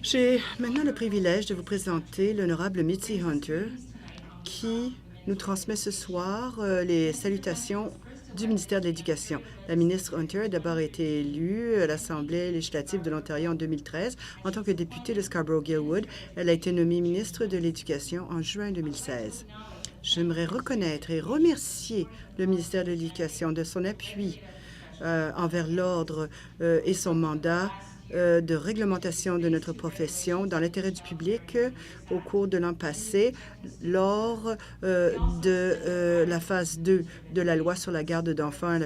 J'ai maintenant le privilège de vous présenter l'honorable Mitzi Hunter qui nous transmet ce soir les salutations du ministère de l'Éducation. La ministre Hunter a d'abord été élue à l'Assemblée législative de l'Ontario en 2013 en tant que députée de Scarborough-Guildwood. Elle a été nommée ministre de l'Éducation en juin 2016. J'aimerais reconnaître et remercier le ministère de l'Éducation de son appui envers l'ordre et son mandat de réglementation de notre profession dans l'intérêt du public au cours de l'an passé lors de la phase 2 de la loi sur la garde d'enfants et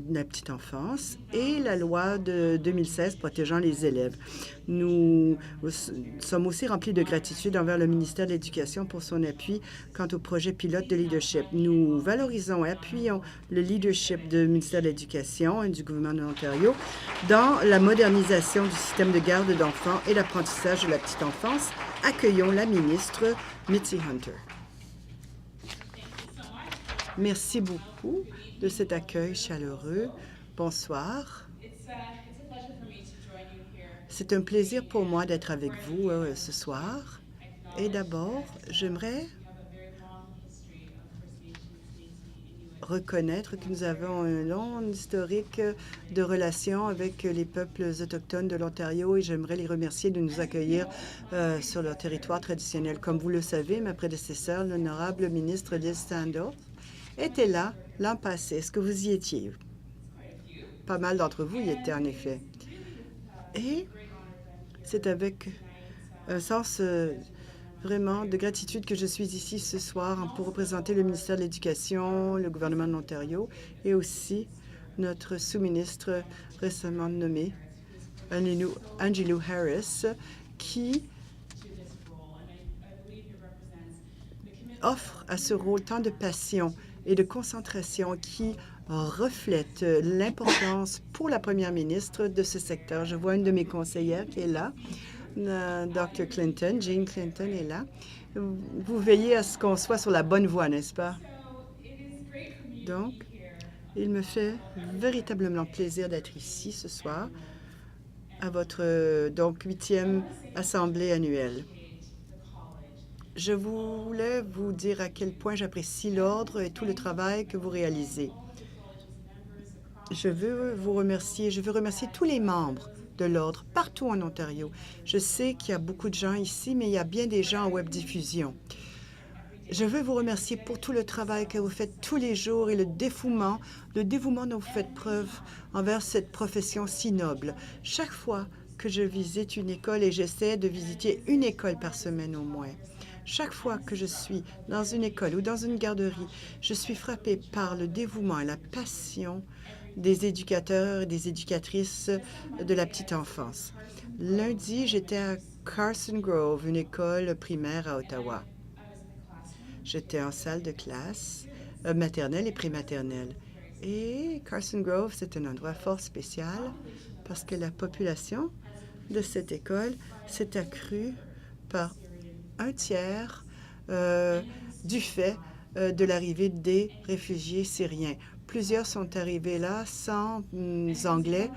la petite enfance et la loi de 2016 protégeant les élèves. Nous sommes aussi remplis de gratitude envers le ministère de l'Éducation pour son appui quant au projet pilote de leadership. Nous valorisons et appuyons le leadership du ministère de l'Éducation et du gouvernement de l'Ontario dans la modernisation du système de garde d'enfants et l'apprentissage de la petite enfance. Accueillons la ministre Mitzi Hunter. Merci beaucoup de cet accueil chaleureux. Bonsoir. C'est un plaisir pour moi d'être avec vous ce soir. Et d'abord, j'aimerais reconnaître que nous avons un long historique de relations avec les peuples autochtones de l'Ontario et j'aimerais les remercier de nous accueillir sur leur territoire traditionnel. Comme vous le savez, ma prédécesseure, l'honorable ministre Liz Standish, était là l'an passé. Est-ce que vous y étiez? Pas mal d'entre vous y étaient, en effet. Et c'est avec un sens vraiment de gratitude que je suis ici ce soir pour représenter le ministère de l'Éducation, le gouvernement de l'Ontario et aussi notre sous-ministre récemment nommé, Angelou Harris, qui offre à ce rôle tant de passion et de concentration qui reflète l'importance pour la première ministre de ce secteur. Je vois une de mes conseillères qui est là, Dr. Clinton, Jean Clinton est là. Vous veillez à ce qu'on soit sur la bonne voie, n'est-ce pas? Donc, il me fait véritablement plaisir d'être ici ce soir à votre donc 8e assemblée annuelle. Je voulais vous dire à quel point j'apprécie l'ordre et tout le travail que vous réalisez. Je veux remercier tous les membres de l'ordre partout en Ontario. Je sais qu'il y a beaucoup de gens ici, mais il y a bien des gens en web diffusion. Je veux vous remercier pour tout le travail que vous faites tous les jours et le dévouement dont vous faites preuve envers cette profession si noble. Chaque fois que je visite une école, et j'essaie de visiter une école par semaine au moins, chaque fois que je suis dans une école ou dans une garderie, je suis frappée par le dévouement et la passion des éducateurs et des éducatrices de la petite enfance. Lundi, j'étais à Carson Grove, une école primaire à Ottawa. J'étais en salle de classe maternelle et prématernelle. Et Carson Grove, c'est un endroit fort spécial parce que la population de cette école s'est accrue par un tiers du fait de l'arrivée des réfugiés syriens. Plusieurs sont arrivés là sans anglais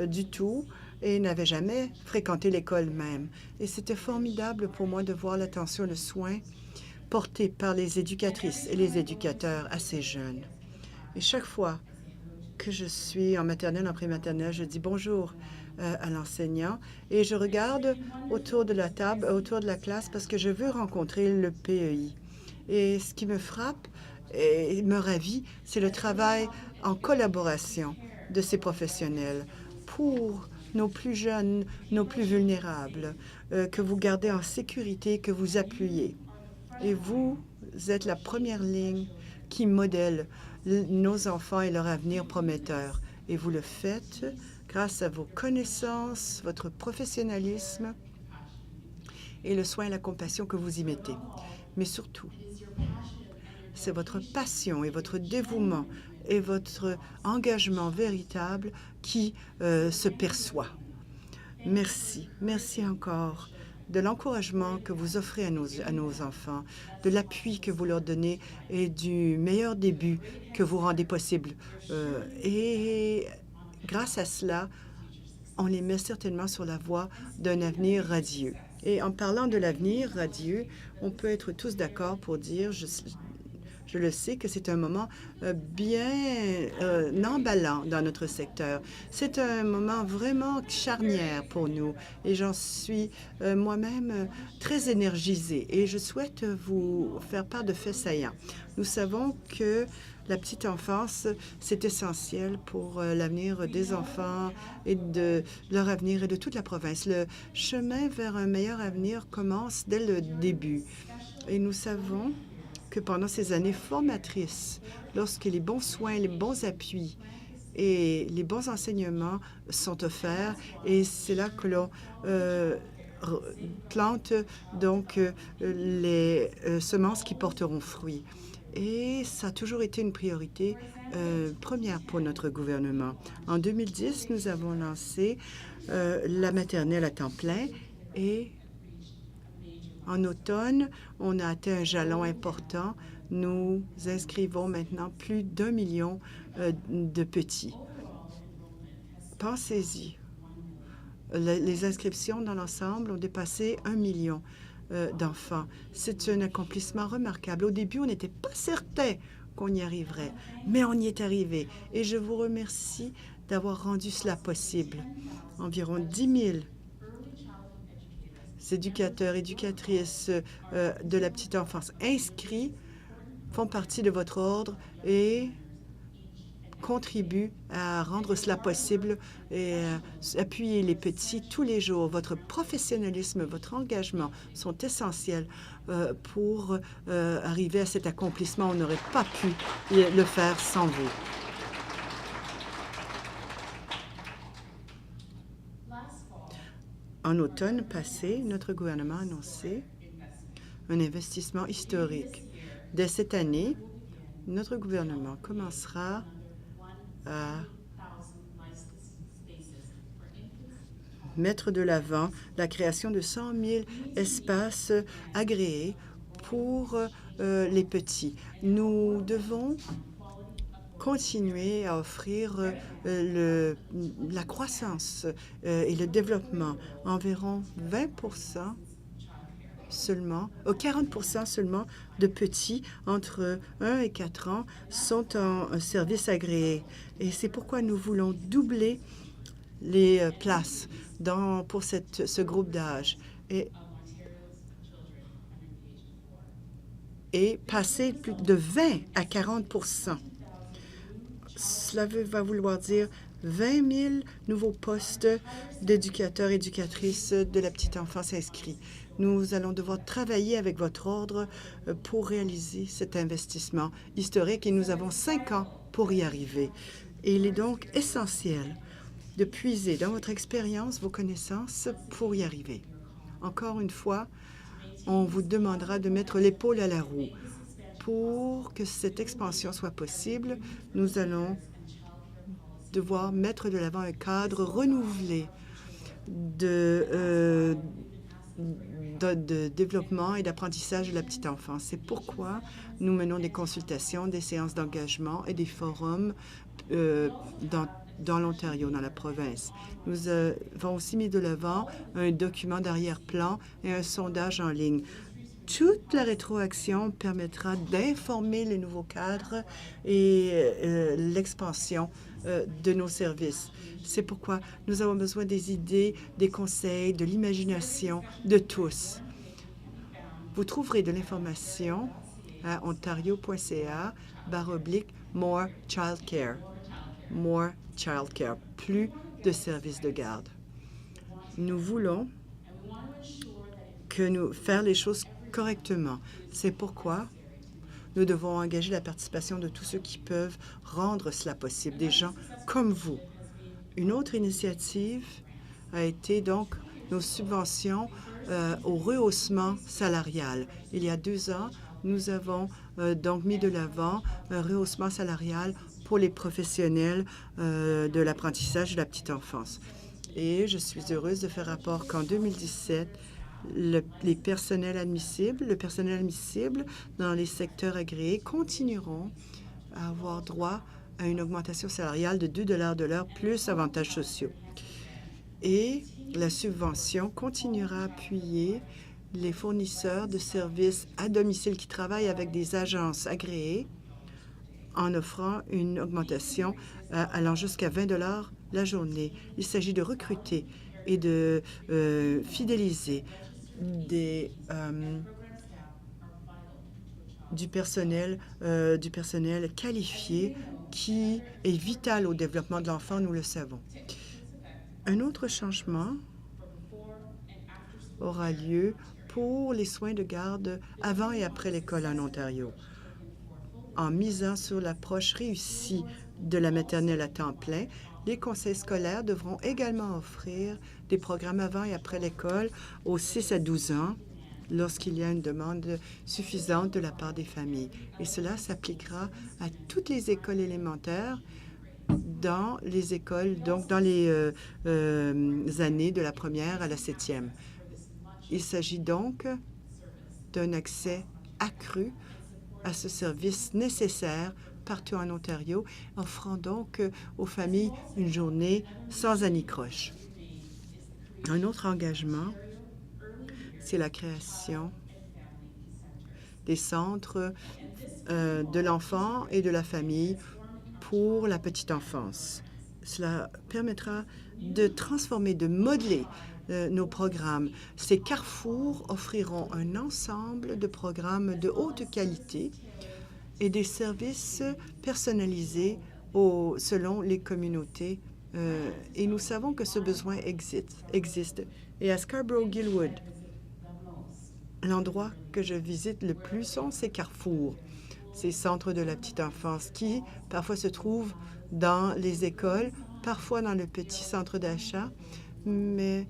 du tout et n'avaient jamais fréquenté l'école même. Et c'était formidable pour moi de voir l'attention, le soin porté par les éducatrices et les éducateurs à ces jeunes. Et chaque fois que je suis en maternelle, en prématernelle, je dis bonjour à l'enseignant et je regarde autour de la table, autour de la classe parce que je veux rencontrer le PEI. Et ce qui me frappe et me ravit, c'est le travail en collaboration de ces professionnels pour nos plus jeunes, nos plus vulnérables, que vous gardez en sécurité, que vous appuyez. Et vous êtes la première ligne qui modèle nos enfants et leur avenir prometteur. Et vous le faites grâce à vos connaissances, votre professionnalisme et le soin et la compassion que vous y mettez. Mais surtout, c'est votre passion et votre dévouement et votre engagement véritable qui se perçoit. Merci. Merci encore de l'encouragement que vous offrez à nos enfants, de l'appui que vous leur donnez et du meilleur début que vous rendez possible. Et grâce à cela, on les met certainement sur la voie d'un avenir radieux. Et en parlant de l'avenir radieux, on peut être tous d'accord pour dire, je le sais, que c'est un moment bien emballant dans notre secteur. C'est un moment vraiment charnière pour nous et j'en suis moi-même très énergisée et je souhaite vous faire part de faits saillants. Nous savons que la petite enfance, c'est essentiel pour l'avenir des enfants et de leur avenir et de toute la province. Le chemin vers un meilleur avenir commence dès le début et nous savons que pendant ces années formatrices, lorsque les bons soins, les bons appuis et les bons enseignements sont offerts, et c'est là que l'on plante donc les semences qui porteront fruit. Et ça a toujours été une priorité première pour notre gouvernement. En 2010, nous avons lancé la maternelle à temps plein et en automne, on a atteint un jalon important. Nous inscrivons maintenant plus d'1 million de petits. Pensez-y. Les inscriptions dans l'ensemble ont dépassé 1 million d'enfants. C'est un accomplissement remarquable. Au début, on n'était pas certain qu'on y arriverait, mais on y est arrivé. Et je vous remercie d'avoir rendu cela possible. Environ 10 000 éducateurs, éducatrices de la petite enfance inscrits font partie de votre ordre et contribuent à rendre cela possible et appuyer les petits tous les jours. Votre professionnalisme, votre engagement sont essentiels pour arriver à cet accomplissement. On n'aurait pas pu le faire sans vous. En automne passé, notre gouvernement a annoncé un investissement historique. Dès cette année, notre gouvernement commencera à mettre de l'avant la création de 100 000 espaces agréés pour les petits. Nous devons continuer à offrir la croissance et le développement. Environ 20 seulement, 40 seulement de petits entre 1 et 4 ans sont en service agréé. Et c'est pourquoi nous voulons doubler les places pour ce groupe d'âge et passer de 20 à 40 Cela va vouloir dire 20 000 nouveaux postes d'éducateurs et éducatrices de la petite enfance inscrits. Nous allons devoir travailler avec votre ordre pour réaliser cet investissement historique et nous avons 5 ans pour y arriver. Et il est donc essentiel de puiser dans votre expérience, vos connaissances pour y arriver. Encore une fois, on vous demandera de mettre l'épaule à la roue. Pour que cette expansion soit possible, nous allons devoir mettre de l'avant un cadre renouvelé de développement et d'apprentissage de la petite enfance. C'est pourquoi nous menons des consultations, des séances d'engagement et des forums dans l'Ontario, dans la province. Nous avons aussi mis de l'avant un document d'arrière-plan et un sondage en ligne. Toute la rétroaction permettra d'informer les nouveaux cadres et l'expansion de nos services. C'est pourquoi nous avons besoin des idées, des conseils, de l'imagination de tous. Vous trouverez de l'information à ontario.ca/more childcare. More childcare, plus de services de garde. Nous voulons faire les choses correctement. C'est pourquoi nous devons engager la participation de tous ceux qui peuvent rendre cela possible, des gens comme vous. Une autre initiative a été donc nos subventions au rehaussement salarial. Il y a 2 ans, nous avons donc mis de l'avant un rehaussement salarial pour les professionnels de l'apprentissage de la petite enfance. Et je suis heureuse de faire rapport qu'en 2017, le personnel admissible dans les secteurs agréés continueront à avoir droit à une augmentation salariale de 2 $ de l'heure plus avantages sociaux. Et la subvention continuera à appuyer les fournisseurs de services à domicile qui travaillent avec des agences agréées en offrant une augmentation allant jusqu'à 20 la journée. Il s'agit de recruter et de fidéliser du personnel qualifié qui est vital au développement de l'enfant, nous le savons. Un autre changement aura lieu pour les soins de garde avant et après l'école en Ontario. En misant sur l'approche réussie de la maternelle à temps plein, les conseils scolaires devront également offrir des programmes avant et après l'école aux 6 à 12 ans lorsqu'il y a une demande suffisante de la part des familles. Et cela s'appliquera à toutes les écoles élémentaires dans les écoles, donc dans les années de la première à la 7e. Il s'agit donc d'un accès accru à ce service nécessaire partout en Ontario, offrant donc aux familles une journée sans anicroche. Un autre engagement, c'est la création des centres de l'enfant et de la famille pour la petite enfance. Cela permettra de transformer, de modeler nos programmes. Ces carrefours offriront un ensemble de programmes de haute qualité et des services personnalisés selon les communautés. Et nous savons que ce besoin existe. Et à Scarborough-Guildwood, l'endroit que je visite le plus sont ces carrefours, ces centres de la petite enfance qui parfois se trouvent dans les écoles, parfois dans le petit centre d'achat. Mais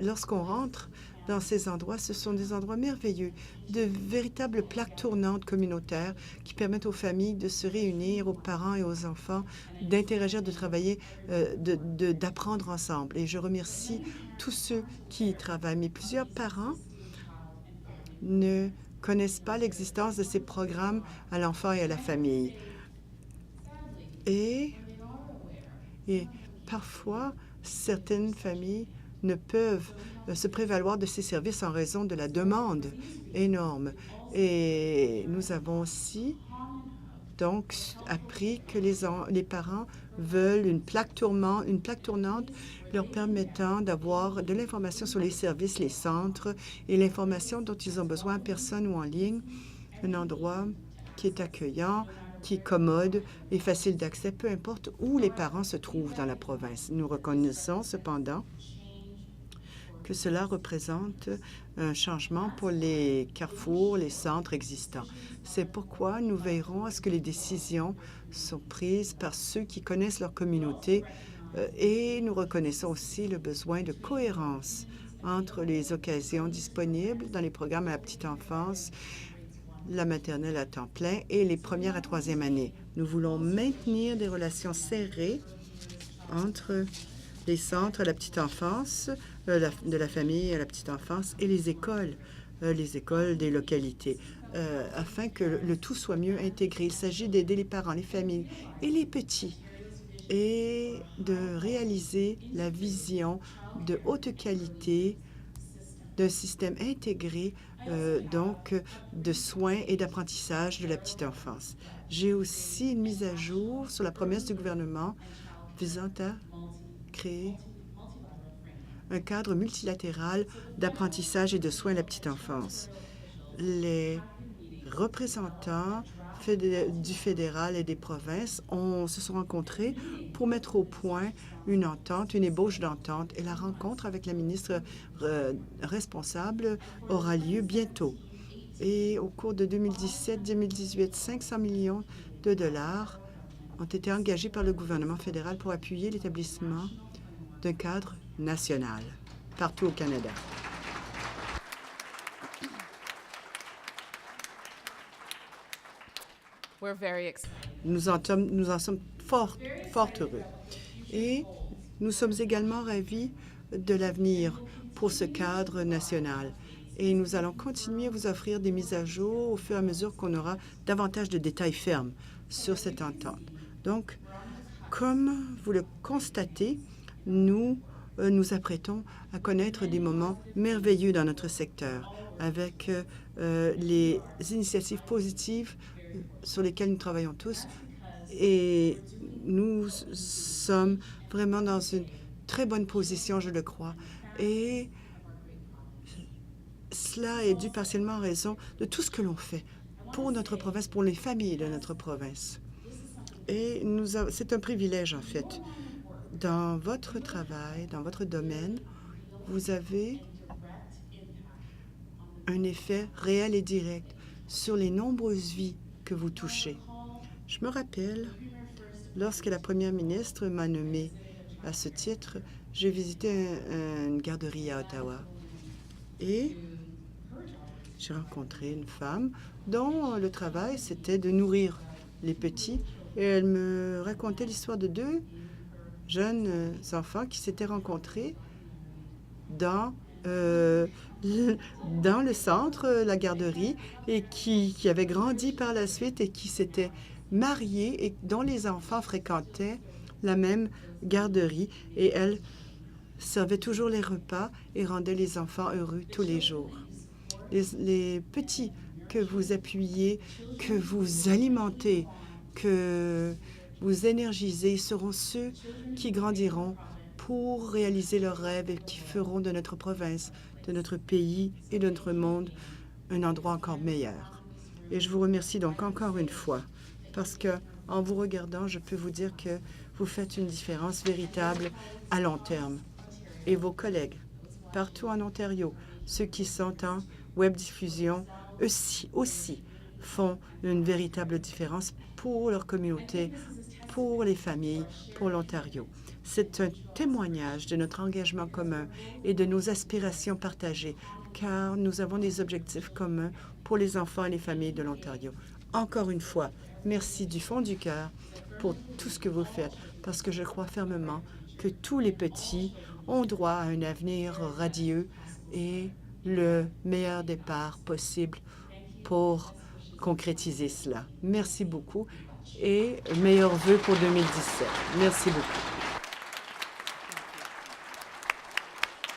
lorsqu'on rentre dans ces endroits, ce sont des endroits merveilleux, de véritables plaques tournantes communautaires qui permettent aux familles de se réunir, aux parents et aux enfants, d'interagir, de travailler, d'apprendre ensemble. Et je remercie tous ceux qui y travaillent. Mais plusieurs parents ne connaissent pas l'existence de ces programmes à l'enfant et à la famille. Et parfois, certaines familles ne peuvent se prévaloir de ces services en raison de la demande énorme. Et nous avons aussi donc appris que les parents veulent une plaque tournante leur permettant d'avoir de l'information sur les services, les centres et l'information dont ils ont besoin en personne ou en ligne, un endroit qui est accueillant, qui est commode et facile d'accès, peu importe où les parents se trouvent dans la province. Nous reconnaissons cependant que cela représente un changement pour les carrefours, les centres existants. C'est pourquoi nous veillerons à ce que les décisions soient prises par ceux qui connaissent leur communauté et nous reconnaissons aussi le besoin de cohérence entre les occasions disponibles dans les programmes à la petite enfance, la maternelle à temps plein et les premières à troisième années. Nous voulons maintenir des relations serrées entre les centres à la petite enfance, de la famille à la petite enfance et les écoles des localités, afin que le tout soit mieux intégré. Il s'agit d'aider les parents, les familles et les petits et de réaliser la vision de haute qualité d'un système intégré donc de soins et d'apprentissage de la petite enfance. J'ai aussi une mise à jour sur la promesse du gouvernement visant à créer un cadre multilatéral d'apprentissage et de soins de la petite enfance. Les représentants du fédéral et des provinces se sont rencontrés pour mettre au point une entente, une ébauche d'entente. Et la rencontre avec la ministre responsable aura lieu bientôt. Et au cours de 2017-2018, 500 millions de dollars ont été engagés par le gouvernement fédéral pour appuyer l'établissement d'un cadre national partout au Canada. Nous en sommes fort heureux. Et nous sommes également ravis de l'avenir pour ce cadre national. Et nous allons continuer à vous offrir des mises à jour au fur et à mesure qu'on aura davantage de détails fermes sur cette entente. Donc, comme vous le constatez, nous nous apprêtons à connaître des moments merveilleux dans notre secteur avec les initiatives positives sur lesquelles nous travaillons tous. Et nous sommes vraiment dans une très bonne position, je le crois. Et cela est dû partiellement en raison de tout ce que l'on fait pour notre province, pour les familles de notre province. Et c'est un privilège, en fait. Dans votre travail, dans votre domaine, vous avez un effet réel et direct sur les nombreuses vies que vous touchez. Je me rappelle, lorsque la première ministre m'a nommé à ce titre, j'ai visité une garderie à Ottawa et j'ai rencontré une femme dont le travail, c'était de nourrir les petits. Et elle me racontait l'histoire de deux jeunes enfants qui s'étaient rencontrés dans le centre, la garderie, et qui avaient grandi par la suite et qui s'étaient mariés et dont les enfants fréquentaient la même garderie. Et elle servait toujours les repas et rendait les enfants heureux tous les jours. Les petits que vous appuyez, que vous alimentez, que vous énergisez seront ceux qui grandiront pour réaliser leurs rêves et qui feront de notre province, de notre pays et de notre monde un endroit encore meilleur. Et je vous remercie donc encore une fois parce que en vous regardant, je peux vous dire que vous faites une différence véritable à long terme. Et vos collègues partout en Ontario, ceux qui sont en web diffusion aussi font une véritable différence pour leur communauté, pour les familles, pour l'Ontario. C'est un témoignage de notre engagement commun et de nos aspirations partagées, car nous avons des objectifs communs pour les enfants et les familles de l'Ontario. Encore une fois, merci du fond du cœur pour tout ce que vous faites, parce que je crois fermement que tous les petits ont droit à un avenir radieux et le meilleur départ possible pour concrétiser cela. Merci beaucoup et meilleurs vœux pour 2017. Merci beaucoup.